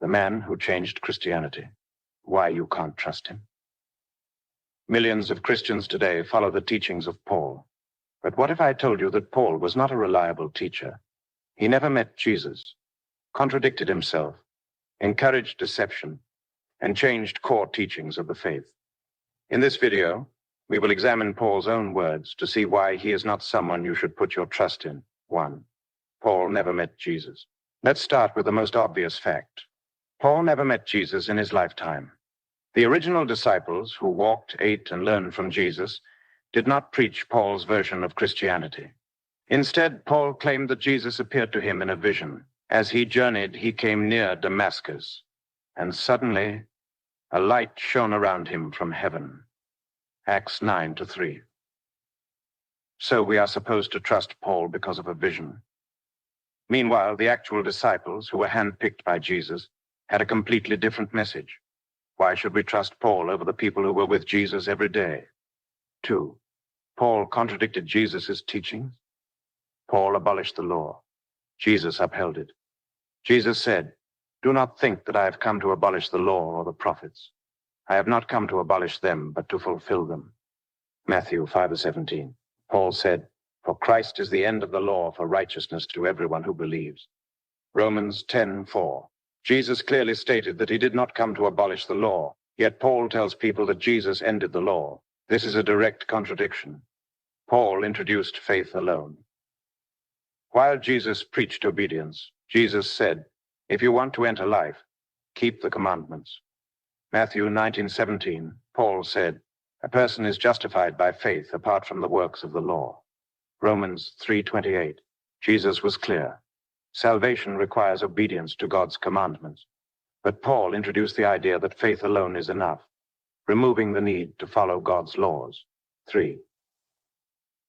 the man who changed Christianity. Why you can't trust him. Millions of Christians today follow the teachings of Paul. But what if I told you that Paul was not a reliable teacher? He never met Jesus, contradicted himself, encouraged deception, and changed core teachings of the faith. In this video, we will examine Paul's own words to see why he is not someone you should put your trust in. 1. Paul never met Jesus. Let's start with the most obvious fact. Paul never met Jesus in his lifetime. The original disciples who walked, ate, and learned from Jesus did not preach Paul's version of Christianity. Instead, Paul claimed that Jesus appeared to him in a vision. As he journeyed, he came near Damascus, and suddenly a light shone around him from heaven. Acts 9-3. So we are supposed to trust Paul because of a vision. Meanwhile, the actual disciples, who were handpicked by Jesus, had a completely different message. Why should we trust Paul over the people who were with Jesus every day? 2. Paul contradicted Jesus' teachings. Paul abolished the law. Jesus upheld it. Jesus said, "Do not think that I have come to abolish the law or the prophets. I have not come to abolish them, but to fulfill them." Matthew 5:17. Paul said, "For Christ is the end of the law for righteousness to everyone who believes." Romans 10:4. Jesus clearly stated that he did not come to abolish the law, yet Paul tells people that Jesus ended the law. This is a direct contradiction. Paul introduced faith alone. While Jesus preached obedience, Jesus said, "If you want to enter life, keep the commandments." Matthew 19:17, Paul said, "A person is justified by faith apart from the works of the law." Romans 3:28, Jesus was clear. Salvation requires obedience to God's commandments. But Paul introduced the idea that faith alone is enough, removing the need to follow God's laws. 3.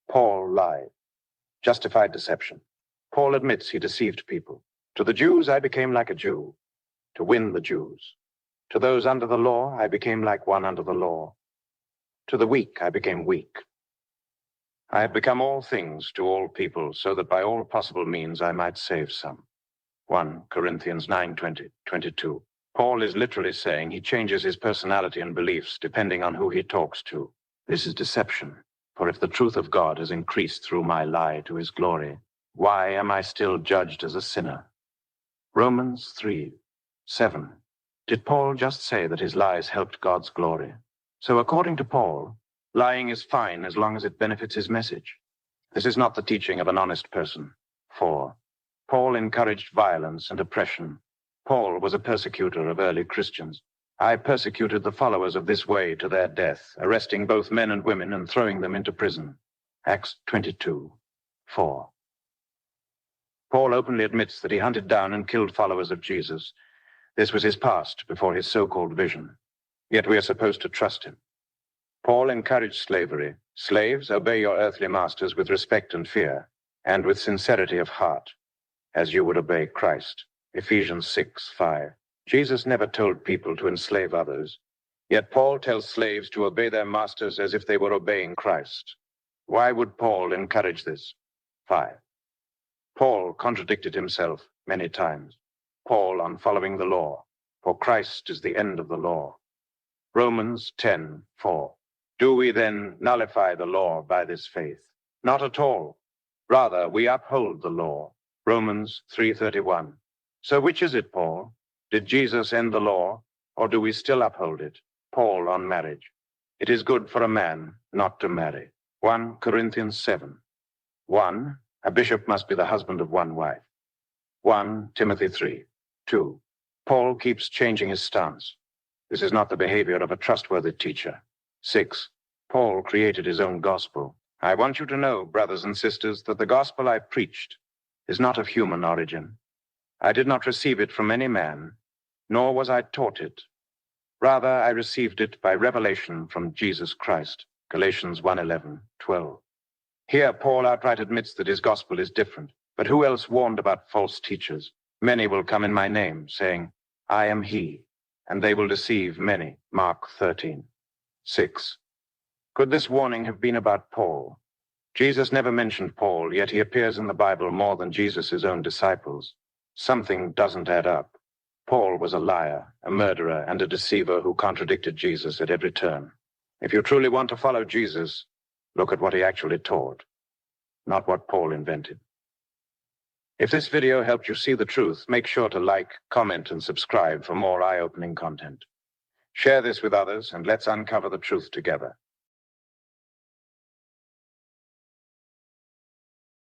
Paul lied. Justified deception. Paul admits he deceived people. To the Jews, I became like a Jew, to win the Jews. To those under the law, I became like one under the law. To the weak, I became weak. I have become all things to all people, so that by all possible means I might save some. 1 Corinthians 9:20-22. Paul is literally saying he changes his personality and beliefs depending on who he talks to. This is deception, for if the truth of God has increased through my lie to his glory, why am I still judged as a sinner? Romans 3:7. Did Paul just say that his lies helped God's glory? So according to Paul, lying is fine as long as it benefits his message. This is not the teaching of an honest person. 4. Paul encouraged violence and oppression. Paul was a persecutor of early Christians. I persecuted the followers of this way to their death, arresting both men and women and throwing them into prison. Acts 22:4. Paul openly admits that he hunted down and killed followers of Jesus. This was his past before his so-called vision. Yet we are supposed to trust him. Paul encouraged slavery. Slaves, obey your earthly masters with respect and fear, and with sincerity of heart, as you would obey Christ. Ephesians 6:5. Jesus never told people to enslave others, yet Paul tells slaves to obey their masters as if they were obeying Christ. Why would Paul encourage this? 5. Paul contradicted himself many times. Paul on following the law, for Christ is the end of the law. Romans 10:4. Do we then nullify the law by this faith? Not at all. Rather, we uphold the law. Romans 3:31. So which is it, Paul? Did Jesus end the law, or do we still uphold it? Paul on marriage. It is good for a man not to marry. 1 Corinthians 7. 1. A bishop must be the husband of one wife. 1 Timothy 3. 2. Paul keeps changing his stance. This is not the behavior of a trustworthy teacher. 6. Paul created his own gospel. I want you to know, brothers and sisters, that the gospel I preached is not of human origin. I did not receive it from any man, nor was I taught it. Rather, I received it by revelation from Jesus Christ. Galatians 1:11-12. Here, Paul outright admits that his gospel is different. But who else warned about false teachers? Many will come in my name, saying, I am he, and they will deceive many. Mark 13:6. Could this warning have been about Paul? Jesus never mentioned Paul, yet he appears in the Bible more than Jesus' own disciples. Something doesn't add up. Paul was a liar, a murderer, and a deceiver who contradicted Jesus at every turn. If you truly want to follow Jesus, look at what he actually taught, not what Paul invented. If this video helped you see the truth, make sure to like, comment, and subscribe for more eye-opening content. Share this with others, and let's uncover the truth together.